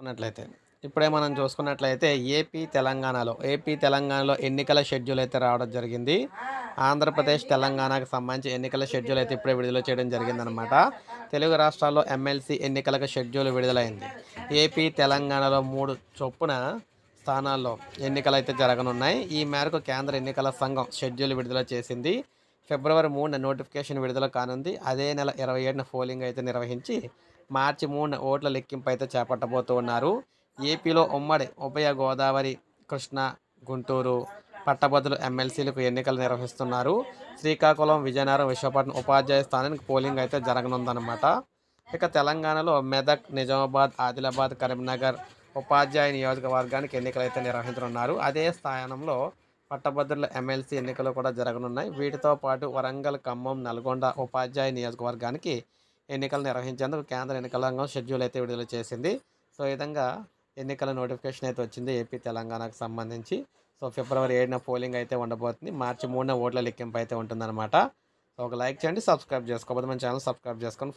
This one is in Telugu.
చూసుకున్నట్లయితే ఇప్పుడే మనం చూసుకున్నట్లయితే ఏపీ తెలంగాణలో ఎన్నికల షెడ్యూల్ అయితే రావడం జరిగింది. ఆంధ్రప్రదేశ్ తెలంగాణకు సంబంధించి ఎన్నికల షెడ్యూల్ అయితే ఇప్పుడే విడుదల చేయడం జరిగిందనమాట. తెలుగు రాష్ట్రాల్లో ఎమ్మెల్సీ ఎన్నికలకు షెడ్యూల్ విడుదలైంది. ఏపీ తెలంగాణలో 3 చొప్పున స్థానాల్లో ఎన్నికలైతే జరగనున్నాయి. ఈ మేరకు కేంద్ర ఎన్నికల సంఘం షెడ్యూల్ విడుదల చేసింది. ఫిబ్రవరి 3న నోటిఫికేషన్ విడుదల కానుంది. అదే నెల 27న పోలింగ్ అయితే నిర్వహించి మార్చి 3న ఓట్ల లెక్కింపు అయితే చేపట్టబోతూ ఉన్నారు. ఏపీలో ఉమ్మడి ఉభయ గోదావరి, కృష్ణా, గుంటూరు పట్టభద్రుల ఎమ్మెల్సీలకు ఎన్నికలు నిర్వహిస్తున్నారు. శ్రీకాకుళం, విజయనగరం, విశాఖపట్నం ఉపాధ్యాయ స్థానానికి పోలింగ్ అయితే జరగనుందన్నమాట. ఇక తెలంగాణలో మెదక్, నిజామాబాద్, ఆదిలాబాద్, కరీంనగర్ ఉపాధ్యాయ నియోజకవర్గానికి ఎన్నికలు అయితే నిర్వహించనున్నారు. అదే స్థానంలో పట్టభద్రుల ఎమ్మెల్సీ ఎన్నికలు కూడా జరగనున్నాయి. వీటితో పాటు వరంగల్, ఖమ్మం, నల్గొండ ఉపాధ్యాయ నియోజకవర్గానికి ఎన్నికలు నిర్వహించేందుకు కేంద్ర ఎన్నికల సంఘం షెడ్యూల్ అయితే విడుదల చేసింది. సో ఈ విధంగా ఎన్నికల నోటిఫికేషన్ అయితే వచ్చింది ఏపీ తెలంగాణకు సంబంధించి. సో ఫిబ్రవరి 7న పోలింగ్ అయితే ఉండబోతుంది. మార్చి 3న ఓట్ల లెక్కింపు అయితే ఉంటుందన్నమాట. సో ఒక లైక్ చేయండి, సబ్స్క్రైబ్ చేసుకోకపోతే మన ఛానల్ సబ్స్క్రైబ్ చేసుకొని